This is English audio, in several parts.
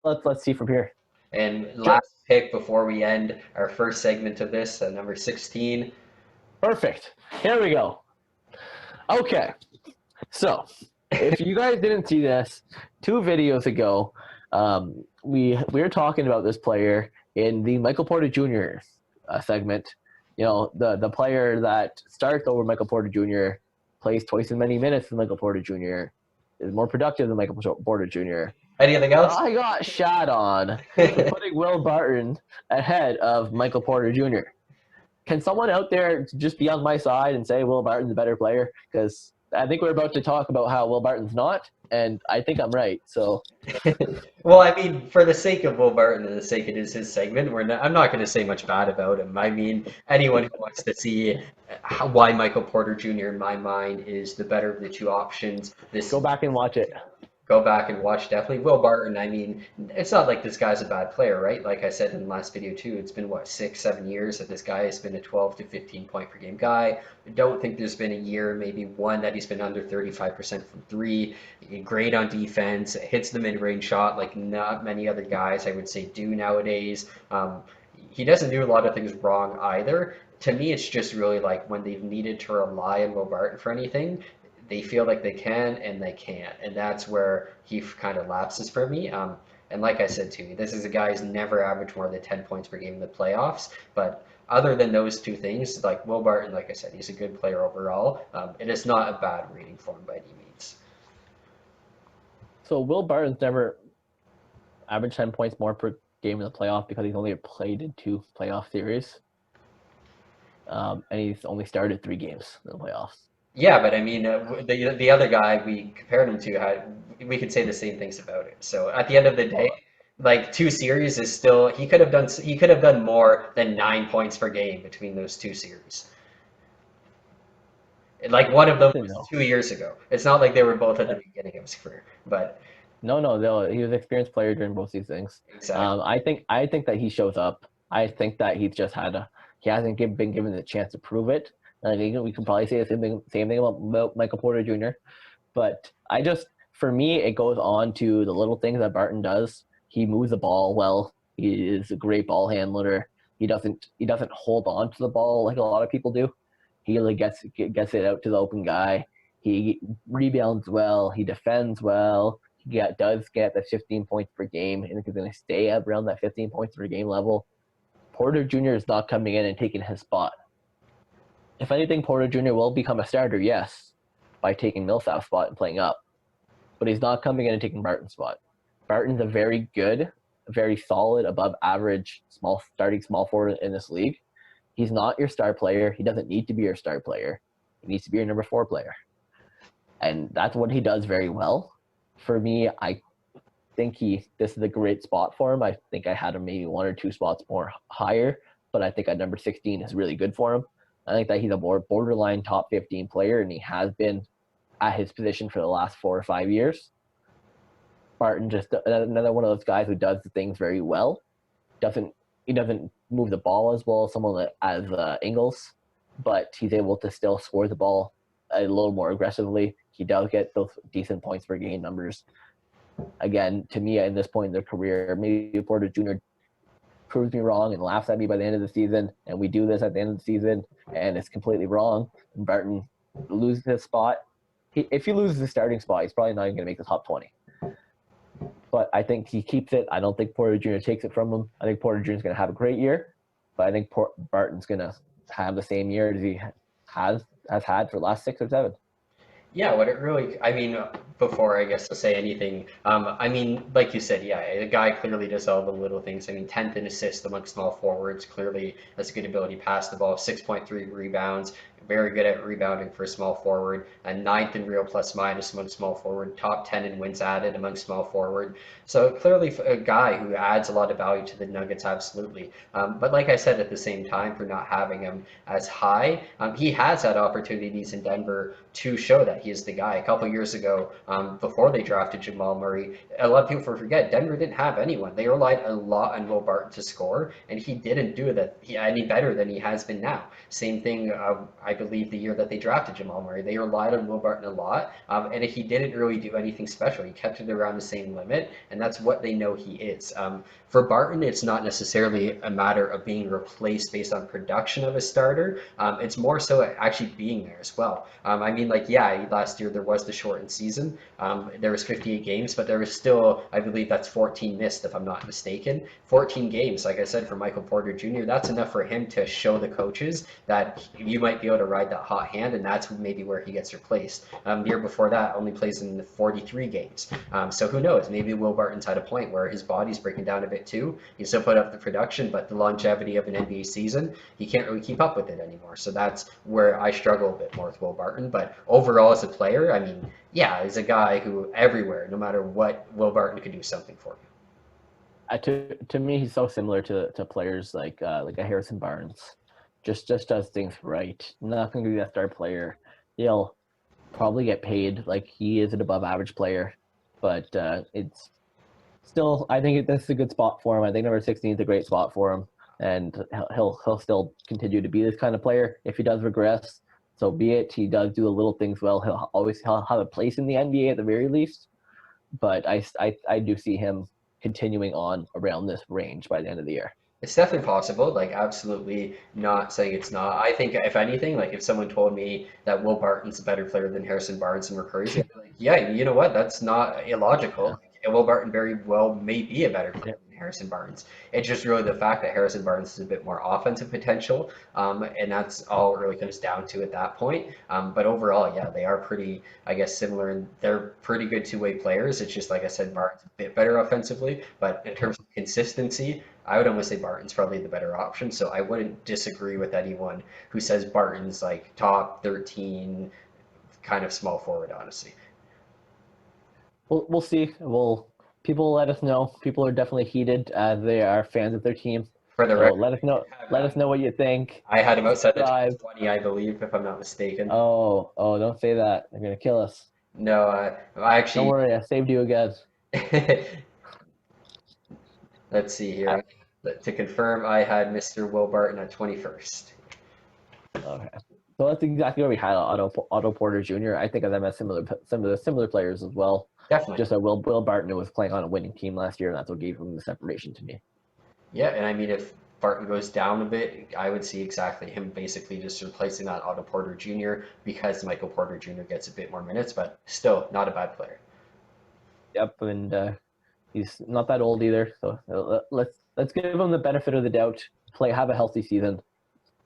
Let's see from here. And Sure. last pick before we end our first segment of this, number 16. Perfect. Here we go. Okay. So, if you guys didn't see this, 2 videos ago, we were talking about this player in the Michael Porter Jr. Segment. You know, the player that starts over Michael Porter Jr., plays twice as many minutes as Michael Porter Jr., is more productive than Michael Porter Jr. Anything else? I got shot on for putting Will Barton ahead of Michael Porter Jr. Can someone out there just be on my side and say Will Barton's a better player? Because I think we're about to talk about how Will Barton's not, and I think I'm right. So Well, I mean, for the sake of Will Barton and the sake it is his segment, I'm not going to say much bad about him. I mean, anyone who wants to see why Michael Porter Jr. in my mind is the better of the two options, this go back and watch it. go back and watch definitely. Will Barton, I mean, it's not like this guy's a bad player, right? Like I said in the last video too, it's been what, 6, 7 years that this guy has been a 12 to 15 point per game guy. I don't think there's been a year, maybe one, that he's been under 35% from three. Great on defense, hits the mid-range shot like not many other guys I would say do nowadays. He doesn't do a lot of things wrong either. To me, it's just really like when they've needed to rely on Will Barton for anything, they feel like they can and they can't, and that's where he kind of lapses for me. And like I said to you, this is a guy who's never averaged more than 10 points per game in the playoffs. But other than those two things, like Will Barton, like I said, he's a good player overall. It is not a bad rating for him by any means. So Will Barton's never averaged 10 points more per game in the playoff because he's only played in 2 playoff series, and he's only started 3 games in the playoffs. Yeah, but I mean, the other guy we compared him to had we could say the same things about it. So at the end of the day, Well, like two series is still he could have done more than 9 points per game between those two series. Like one of them was no, 2 years ago. It's not like they were both at the beginning of his career, but no. He was an experienced player during both these things. exactly. I think that he shows up. I think that he's just he hasn't been given the chance to prove it. I think we can probably say the same thing about Michael Porter Jr. But for me, it goes on to the little things that Barton does. He moves the ball well. He is a great ball handler. He doesn't hold on to the ball like a lot of people do. He really gets it out to the open guy. He rebounds well. He defends well. Does get the 15 points per game, and he's going to stay around that 15 points per game level. Porter Jr. is not coming in and taking his spot. If anything, Porter Jr. will become a starter, yes, by taking Millsap's spot and playing up, but he's not coming in and taking Barton's spot. Barton's a very good, very solid, above average starting small forward in this league. He's not your star player. He doesn't need to be your star player. He needs to be your number 4 player. And that's what he does very well. For me, I think this is a great spot for him. I think I had him maybe 1 or 2 spots more higher, but I think at number 16 is really good for him. I think that he's a more borderline top 15 player, and he has been at his position for the last 4 or 5 years. Barton just another one of those guys who does things very well. Doesn't He doesn't move the ball as well as someone as Ingles, but he's able to still score the ball a little more aggressively. He does get those decent points per game numbers. Again, to me, at this point in their career, maybe Porter Jr. proves me wrong and laughs at me by the end of the season, and we do this at the end of the season, and it's completely wrong. And Barton loses his spot. If he loses the starting spot, he's probably not even going to make the top 20. But I think he keeps it. I don't think Porter Jr. takes it from him. I think Porter Jr. is going to have a great year, but I think Barton's going to have the same year as he has had for the last 6 or 7. Yeah, what it really, I mean, before I guess to say anything, I mean, like you said, yeah, the guy clearly does all the little things. I mean, 10th in assists among small forwards, clearly has a good ability to pass the ball, 6.3 rebounds, very good at rebounding for a small forward, and ninth in real plus minus among small forward, top 10 in wins added among small forward. So clearly a guy who adds a lot of value to the Nuggets, absolutely. But like I said, at the same time, for not having him as high, he has had opportunities in Denver to show that he is the guy. A couple years ago, before they drafted Jamal Murray, a lot of people forget Denver didn't have anyone. They relied a lot on Will Barton to score, and he didn't do that any better than he has been now. Same thing, I believe, the year that they drafted Jamal Murray. They relied on Will Barton a lot, and he didn't really do anything special. He kept it around the same limit, and that's what they know he is. For Barton, it's not necessarily a matter of being replaced based on production of a starter. It's more so actually being there as well. I mean, like, yeah, last year there was the shortened season. There was 58 games, but there was still, I believe that's 14 missed, if I'm not mistaken. 14 games, like I said, for Michael Porter Jr., that's enough for him to show the coaches that you might be able to ride that hot hand, and that's maybe where he gets replaced. The year before that, only plays in 43 games. So who knows? Maybe Will Barton's at a point where his body's breaking down a bit too. He still put up the production, but the longevity of an NBA season, he can't really keep up with it anymore. So that's where I struggle a bit more with Will Barton. But overall, as a player, I mean, yeah, he's a guy who everywhere, no matter what, Will Barton could do something for you. To me, he's so similar to players like a Harrison Barnes. Just does things right. Not going to be that star player. He'll probably get paid like he is an above average player, but it's still, I think this is a good spot for him. I think number 16 is a great spot for him, and he'll still continue to be this kind of player. If he does regress, so be it. He does do the little things well. He'll have a place in the NBA at the very least, but I do see him continuing on around this range by the end of the year. It's definitely possible, like absolutely not saying it's not. I think if anything, like if someone told me that Will Barton's a better player than Harrison Barnes and we're crazy, I'd be like, yeah, you know what? That's not illogical. Yeah. Like, Will Barton very well may be a better player Yeah. than Harrison Barnes. It's just really the fact that Harrison Barnes is a bit more offensive potential, and that's all it really comes down to at that point. But overall, yeah, they are pretty, I guess, similar, and they're pretty good two-way players. It's just like I said, Barton's a bit better offensively, but in terms of consistency, I would almost say Barton's probably the better option. So I wouldn't disagree with anyone who says Barton's like top 13 kind of small forward, honestly. We'll see. People let us know. People are definitely heated. They are fans of their team. For the So record, let us know. Let us know what you think. I had him outside the top Subscribe. 20, I believe, if I'm not mistaken. Oh, don't say that. They're gonna kill us. No, I Don't actually, worry, I saved you again. let's see here. To confirm, I had Mr. Will Barton at 21st. Okay. So that's exactly what we had Otto Porter Jr. I think of them as similar players as well. Definitely. Just that Will Barton was playing on a winning team last year, and that's what gave him the separation to me. Yeah, and I mean, if Barton goes down a bit, I would see exactly him basically just replacing that Otto Porter Jr. because Michael Porter Jr. gets a bit more minutes, but still not a bad player. Yep, and he's not that old either. So let's give him the benefit of the doubt. Have a healthy season.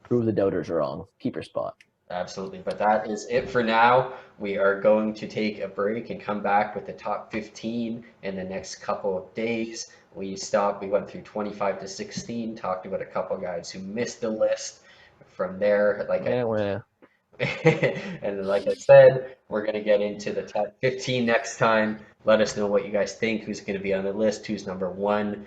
Prove the doubters wrong. Keep your spot. Absolutely. But that is it for now. We are going to take a break and come back with the top 15 in the next couple of days. We went through 25 to 16, talked about a couple guys who missed the list. From there, and like I said, we're going to get into the top 15 next time. Let us know what you guys think, who's going to be on the list, who's number 1,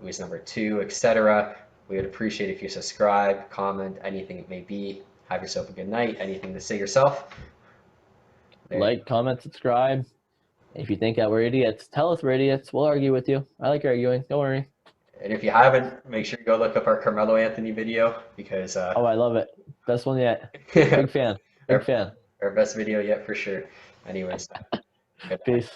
who's number 2, etc. We would appreciate if you subscribe, comment, anything it may be. Have yourself a good night. Anything to say yourself? Like, comment, subscribe. If you think that we're idiots, tell us we're idiots. We'll argue with you. I like arguing. Don't worry. And if you haven't, make sure you go look up our Carmelo Anthony video because oh, I love it. Best one yet. Big fan. Big fan. Our best video yet for sure. Anyways, Peace.